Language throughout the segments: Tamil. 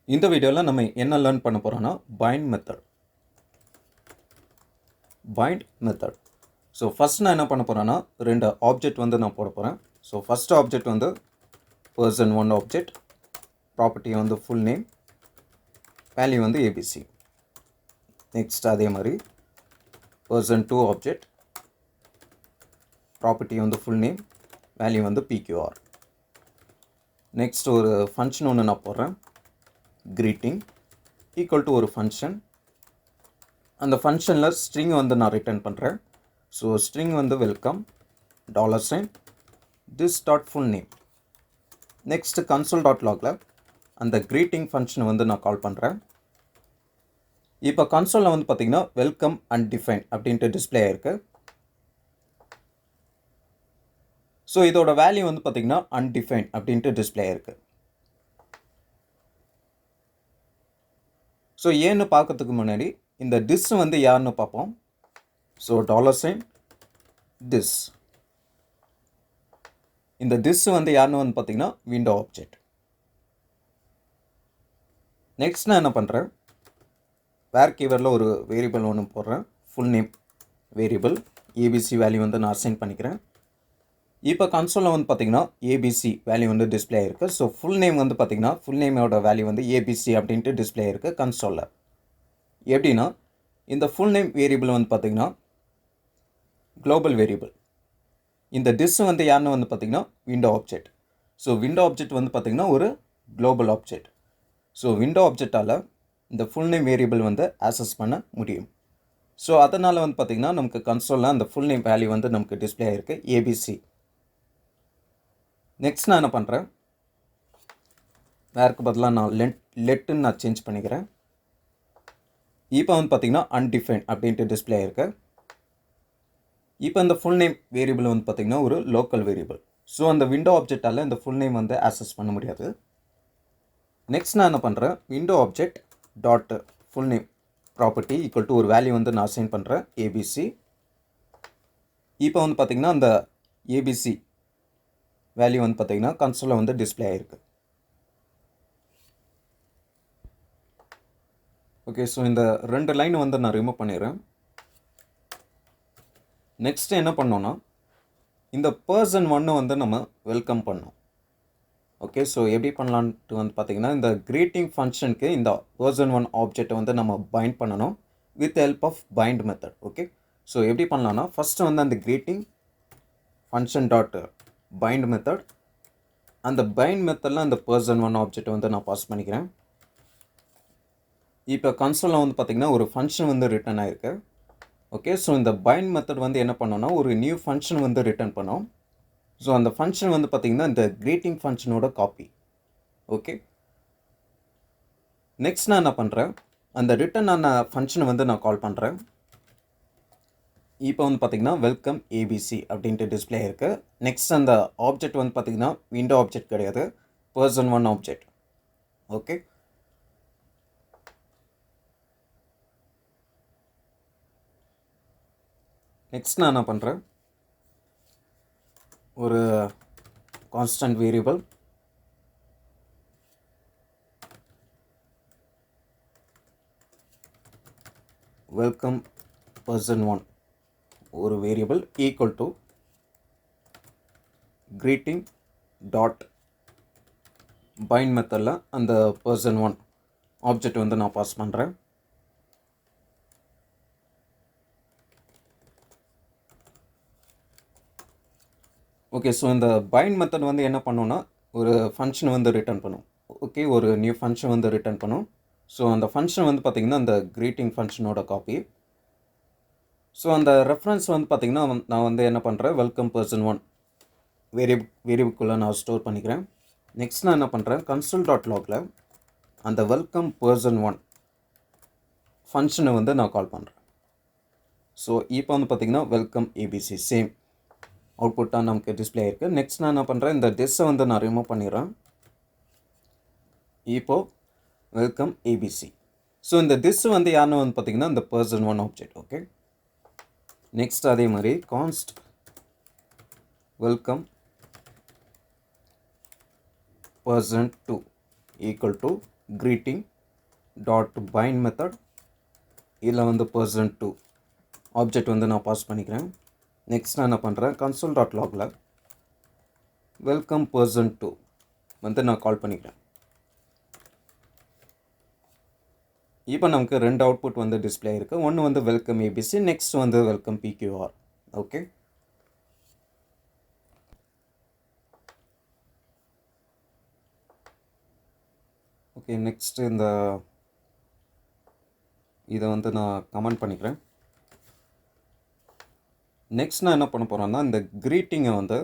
இந்த வீடியோவில் நம்ம என்ன லேர்ன் பண்ண போகிறோம்னா பைண்ட் மெத்தட். ஸோ ஃபஸ்ட் நான் என்ன பண்ண போகிறேன்னா ரெண்டு ஆப்ஜெக்ட் வந்து நான் போட போகிறேன். ஸோ ஃபஸ்ட் ஆப்ஜெக்ட் வந்து person1 ஆப்ஜெக்ட், ப்ராப்பர்ட்டி வந்து ஃபுல் நேம், வேல்யூ வந்து ஏபிசி. நெக்ஸ்ட் அதே மாதிரி person2 ஆப்ஜெக்ட், ப்ராப்பர்ட்டி வந்து ஃபுல் நேம், வேல்யூ வந்து பிக்யூஆர். நெக்ஸ்ட் ஒரு ஃபங்க்ஷன் ஒன்று நான் போடுறேன், greeting ஈக்குவல் டு ஒரு ஃபங்க்ஷன். அந்த ஃபங்க்ஷனில் ஸ்ட்ரிங் வந்து நான் ரிட்டர்ன் பண்ணுறேன். ஸோ ஸ்ட்ரிங் வந்து welcome $, this dot full name. Next console.logல அந்த greeting ஃபங்க்ஷனை வந்து நான் கால் பண்ணுறேன். இப்போ கன்சோலில் வந்து பார்த்திங்கன்னா வெல்கம் அன்டிஃபைன் அப்படின்ட்டு டிஸ்பிளே ஆயிருக்கு. ஸோ இதோட வேல்யூ வந்து பார்த்திங்கன்னா அன்டிஃபைன் அப்படின்ட்டு டிஸ்பிளே ஆயிருக்கு. ஸோ ஏன்னு பார்க்கறதுக்கு முன்னாடி இந்த திஸ் வந்து யாருன்னு பார்ப்போம். ஸோ $this, இந்த திஸ் வந்து யாருன்னு வந்து பார்த்திங்கன்னா விண்டோ ஆப்ஜெக்ட். நெக்ஸ்ட் நான் என்ன பண்ணுறேன், வேர் கீவர்டில் ஒரு வேரியபிள் ஒன்று போடுறேன், full name variable, ABC value வந்து நான் அசைன் பண்ணிக்கிறேன். இப்போ கன்சோலில் வந்து பார்த்திங்கன்னா ஏபிசி வேல்யூ வந்து டிஸ்பிளே ஆயிருக்கு. ஸோ ஃபுல் நேம் வந்து பார்த்திங்கன்னா ஃபுல் நேமோட வேல்யூ வந்து ஏபிசி அப்படின்ட்டு டிஸ்பிளே ஆயிருக்கு கன்சோலில். எப்படின்னா இந்த ஃபுல் நேம் வேரியபிள் வந்து பார்த்திங்கன்னா குளோபல் வேரியபிள். இந்த திஸ் வந்து யாருன்னு வந்து பார்த்திங்கன்னா window object. So window object வந்து பார்த்திங்கன்னா ஒரு குளோபல் ஆப்ஜெக்ட். ஸோ விண்டோ ஆப்ஜெக்டால் இந்த ஃபுல் நேம் வேரியபிள் வந்து ஆக்சஸ் பண்ண முடியும். ஸோ அதனால் வந்து பார்த்திங்கன்னா நமக்கு கன்சோலில் அந்த ஃபுல் நேம் வேல்யூ வந்து நமக்கு டிஸ்பிளே ஆகிருக்கு ஏபிசி. நெக்ஸ்ட் நான் என்ன பண்ணுறேன், வேறுக்கு பதிலாக நான் லெட்டுன்னு நான் சேஞ்ச் பண்ணிக்கிறேன். இப்போ வந்து பார்த்திங்கன்னா அன்டிஃபைன் அப்படின்ட்டு டிஸ்பிளே ஆகிருக்கு. இப்போ இந்த ஃபுல் நேம் வேரியபிள் வந்து பார்த்திங்கன்னா ஒரு லோக்கல் வேரியபிள். ஸோ அந்த விண்டோ ஆப்ஜெக்டால் இந்த ஃபுல் நேம் வந்து ஆக்சஸ் பண்ண முடியாது. நெக்ஸ்ட் நான் என்ன பண்ணுறேன், window object dot full name property equal to ஒரு வேல்யூ வந்து நான் அசைன் பண்ணுறேன் ஏபிசி. இப்போ வந்து பார்த்திங்கன்னா அந்த ஏபிசி வேல்யூ வந்து பார்த்திங்கன்னா கன்சோலில் வந்து டிஸ்பிளே ஆகிருக்கு. ஓகே, ஸோ இந்த ரெண்டு லைன் வந்து நான் ரிமூவ் பண்ணிடுறேன். நெக்ஸ்ட் என்ன பண்ணோன்னா இந்த person1 வந்து நம்ம வெல்கம் பண்ணோம். ஓகே, ஸோ எப்படி பண்ணலான்ட்டு வந்து பார்த்திங்கன்னா இந்த greeting ஃபங்க்ஷனுக்கு இந்த person1 ஆப்ஜெக்டை வந்து நம்ம பைண்ட் பண்ணணும் with help of bind method. Okay, so எப்படி பண்ணலான்னா ஃபஸ்ட்டு வந்து அந்த greeting function dot bind method, அந்த பைண்ட் மெத்தடில் அந்த person1 ஆப்ஜெக்டை வந்து நான் பாஸ் பண்ணிக்கிறேன். இப்போ கன்சோலில் வந்து பார்த்திங்கன்னா ஒரு ஃபங்க்ஷன் வந்து ரிட்டர்ன் ஆகிருக்கு. ஓகே, ஸோ இந்த பைண்ட் மெத்தட் வந்து என்ன பண்ணோன்னா ஒரு நியூ ஃபங்க்ஷன் வந்து ரிட்டர்ன் பண்ணோம். ஸோ அந்த ஃபங்க்ஷன் வந்து பார்த்திங்கன்னா இந்த greeting ஃபங்க்ஷனோட காப்பி. ஓகே, நெக்ஸ்ட் நான் என்ன பண்ணுறேன், அந்த ரிட்டர்ன் ஆன ஃபங்க்ஷனை வந்து நான் கால் பண்ணுறேன். இப்போ வந்து பார்த்திங்கன்னா வெல்கம் ஏபிசி அப்படின்ட்டு டிஸ்பிளே ஆயிருக்கு. நெக்ஸ்ட் அந்த ஆப்ஜெக்ட் வந்து பார்த்திங்கன்னா விண்டோ ஆப்ஜெக்ட் கிடையாது, person1 ஆப்ஜெக்ட். ஓகே, நெக்ஸ்ட் நான் என்ன பண்ணுறேன், ஒரு கான்ஸ்டன்ட் வேரியபிள் வெல்கம் person1 ஒரு variable equal to greeting dot bind மெத்தடில் அந்த person1 ஆப்ஜெக்ட் வந்து நான் பாஸ் பண்ணுறேன். ஓகே, ஸோ இந்த பைண்ட் மெத்தட் வந்து என்ன பண்ணோன்னா ஒரு ஃபங்க்ஷன் வந்து ரிட்டர்ன் பண்ணும். ஓகே, ஒரு நியூ ஃபங்க்ஷன் வந்து ரிட்டர்ன் பண்ணும். ஸோ அந்த ஃபங்க்ஷன் வந்து பார்த்திங்கன்னா அந்த greeting ஃபங்க்ஷனோட காப்பி. ஸோ அந்த ரெஃபரன்ஸ் வந்து பார்த்திங்கன்னா நான் வந்து என்ன பண்ணுறேன், வெல்கம் person1 வேரியபிள்குள்ளே நான் ஸ்டோர் பண்ணிக்கிறேன். நெக்ஸ்ட் நான் என்ன பண்ணுறேன், console.logல அந்த வெல்கம் person1 ஃபங்க்ஷனை வந்து நான் கால் பண்ணுறேன். ஸோ இப்போ வந்து பார்த்திங்கன்னா வெல்கம் ஏபிசி சேம் அவுட்புட்டாக நமக்கு டிஸ்பிளே ஆகிருக்கு. நெக்ஸ்ட் நான் என்ன பண்ணுறேன், இந்த திஸ்ஸை வந்து நான் ரிமூவ் பண்ணிடுறேன். இப்போது வெல்கம் ஏபிசி. ஸோ இந்த திஸ் வந்து யாருன்னு வந்து பார்த்திங்கன்னா இந்த person1 ஆப்ஜெக்ட். ஓகே, நெக்ஸ்ட் அதே மாதிரி const welcome person2 equal to greeting dot bind method இதில் வந்து person2 ஆப்ஜெக்ட் வந்து நான் பாஸ் பண்ணிக்கிறேன். நெக்ஸ்ட் நான் என்ன பண்ணுறேன், கன்சோல் டாட் லாகில் வெல்கம் person2 வந்து நான் கால் பண்ணிக்கிறேன். இப்போ நமக்கு 2 அவுட்புட் வந்து டிஸ்பிளே இருக்குது. ஒன்று வந்து வெல்கம் ஏபிசி, நெக்ஸ்ட் வந்து welcome PQR. Okay, okay next இதை வந்து நான் கமெண்ட் பண்ணிக்கிறேன். நெக்ஸ்ட் நான் என்ன பண்ண போகிறேன்னா, இந்த க்ரீட்டிங்கை வந்து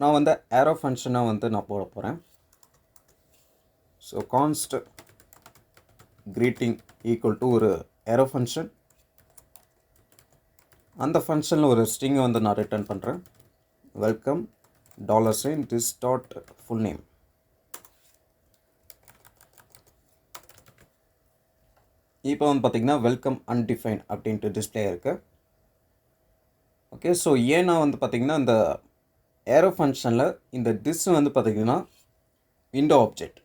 நான் வந்து ஏரோ ஃபங்க்ஷனாக வந்து நான் போட போகிறேன். ஸோ கான்ஸ்ட் greeting ஈக்குவல் டு ஒரு ஏரோ ஃபங்க்ஷன். அந்த ஃபங்க்ஷனில் ஒரு ஸ்ட்ரிங்கை வந்து நான் ரிட்டர்ன் பண்ணுறேன். Welcome $sign this dot full name. இப்போ வந்து பார்த்திங்கன்னா வெல்கம் அன்டிஃபைன் அப்படின்ட்டு டிஸ்பிளே இருக்குது. ஓகே, ஸோ ஏன்னா வந்து பார்த்திங்கன்னா இந்த ஏரோ ஃபங்க்ஷனில் இந்த திஸ் வந்து பார்த்திங்கன்னா விண்டோ ஆப்ஜெக்ட்.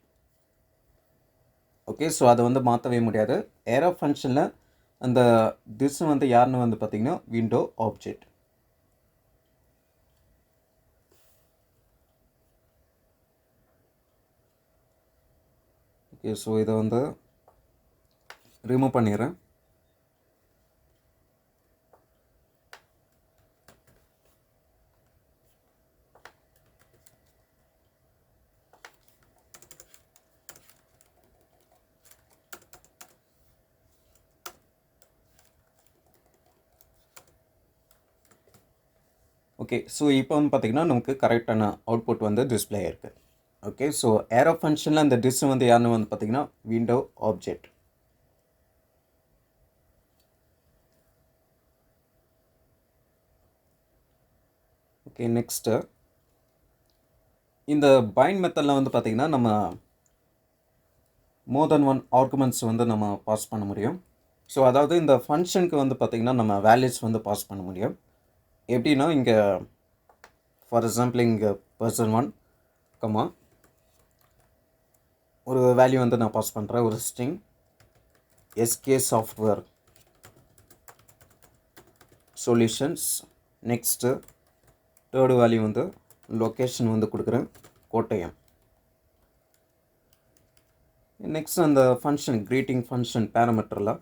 ஓகே, ஸோ அதை வந்து மாற்றவே முடியாது. ஏரோ ஃபங்க்ஷனில் அந்த திஸ் வந்து யாருன்னு வந்து பார்த்திங்கன்னா விண்டோ ஆப்ஜெக்ட். ஓகே, ஸோ இதை வந்து ரிமூவ் பண்ணிடுறேன். ஓகே, ஸோ இப்போ வந்து பார்த்திங்கன்னா நமக்கு கரெக்டான அவுட்புட் வந்து டிஸ்பிளே ஆகிருக்கு. ஓகே, ஸோ ஏரோ ஃபங்க்ஷனில் அந்த டிஸ் வந்து யாருன்னு வந்து பார்த்திங்கன்னா விண்டோ ஆப்ஜெக்ட். ஓகே, நெக்ஸ்ட்டு இந்த பைண்ட் மெத்தடில் வந்து பார்த்திங்கன்னா நம்ம மோர் தென் ஒன் ஆர்குமெண்ட்ஸ் வந்து நம்ம பாஸ் பண்ண முடியும். ஸோ அதாவது இந்த ஃபங்க்ஷனுக்கு வந்து பார்த்திங்கன்னா நம்ம வேல்யூஸ் வந்து பாஸ் பண்ண முடியும். எப்படின்னா இங்கே ஃபார் எக்ஸாம்பிள் இங்கே person1 கமா ஒரு வேல்யூ வந்து நான் பாஸ் பண்ணுறேன், ஒரு string SK software solutions. Next third value வந்து லொக்கேஷன் வந்து கொடுக்குறேன், கோட்டயம். நெக்ஸ்ட் அந்த ஃபங்க்ஷன் க்ரீட்டிங் ஃபங்க்ஷன் பேராமீட்டரில்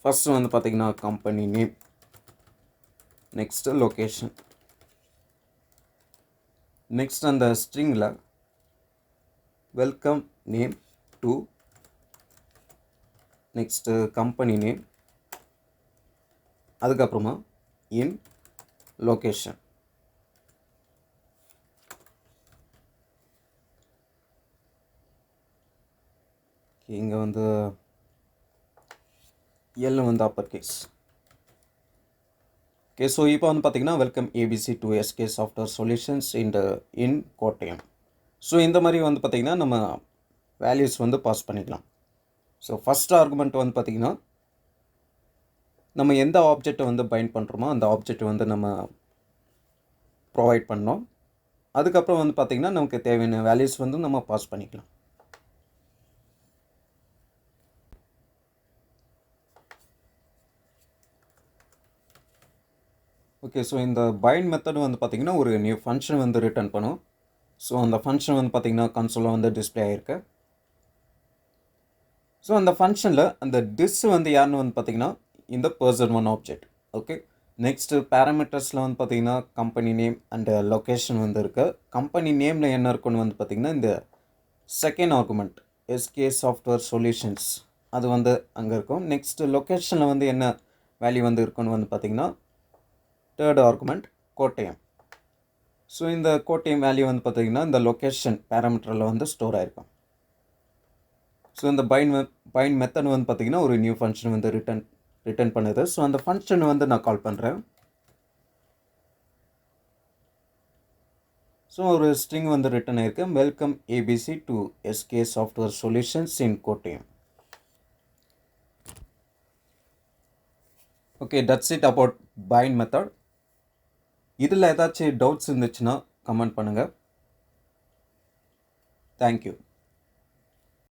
ஃபஸ்ட்டு வந்து பார்த்திங்கன்னா company name, next location. Next அந்த ஸ்ட்ரிங்கில் welcome name to, next company name, அதுக்கப்புறமா இன் லொக்கேஷன். இங்கே வந்து எல் வந்து அப்பர் கேஸ். ஓகே, ஸோ இப்போ வந்து பார்த்திங்கன்னா welcome ABC to SK software solutions in Kottayam. So இந்த மாதிரி வந்து பார்த்திங்கன்னா நம்ம வேல்யூஸ் வந்து பாஸ் பண்ணிக்கலாம். ஸோ ஃபஸ்ட் ஆர்குமெண்ட் வந்து பார்த்திங்கன்னா நம்ம எந்த ஆப்ஜெக்டை வந்து பைண்ட் பண்ணுறோமோ அந்த ஆப்ஜெக்ட் வந்து நம்ம ப்ரொவைட் பண்ணோம். அதுக்கப்புறம் வந்து பார்த்திங்கன்னா நமக்கு தேவையான வேல்யூஸ் வந்து நம்ம பாஸ் பண்ணிக்கலாம். ஓகே, ஸோ இந்த பைண்ட் மெத்தட் வந்து பார்த்திங்கன்னா ஒரு நியூ ஃபங்க்ஷன் வந்து ரிட்டர்ன் பண்ணும். ஸோ அந்த ஃபங்க்ஷன் வந்து பார்த்திங்கன்னா கன்சோலில் வந்து டிஸ்பிளே ஆகிருக்கு. ஸோ அந்த ஃபங்க்ஷனில் அந்த டிஸ் வந்து யாருன்னு வந்து பார்த்திங்கன்னா இந்த person1 ஆப்ஜெக்ட். ஓகே, நெக்ஸ்ட்டு பேராமீட்டர்ஸில் வந்து பார்த்திங்கன்னா கம்பெனி நேம் அண்ட் லொக்கேஷன் வந்து இருக்குது. கம்பெனி நேமில் என்ன இருக்குன்னு வந்து பார்த்திங்கன்னா இந்த second argument SK software solutions அது வந்து அங்கே இருக்கும். நெக்ஸ்ட்டு லொக்கேஷனில் வந்து என்ன வேல்யூ வந்து இருக்குன்னு வந்து பார்த்திங்கன்னா தேர்ட் ஆர்குமெண்ட் கோட்டயம். ஸோ இந்த கோட்டயம் வேல்யூ வந்து பார்த்திங்கன்னா இந்த லொக்கேஷன் பேராமீட்டரில் வந்து ஸ்டோர் ஆகிருக்கும். ஸோ இந்த பைண்ட் மெத்தட் வந்து பார்த்திங்கன்னா ஒரு நியூ ஃபங்க்ஷன் வந்து ரிட்டர்ன் பண்ணுது. ஸோ அந்த ஃபங்க்ஷன் வந்து நான் கால் பண்ணுறேன். ஸோ ஒரு ஸ்ட்ரிங் வந்து ரிட்டர்ன் ஆகிருக்கு, welcome ABC to SK software solutions in Kottayam. Okay, that's it about bind method. இதில் ஏதாச்சும் டவுட்ஸ் இருந்துச்சுன்னா கமெண்ட் பண்ணுங்கள். தேங்க்யூ.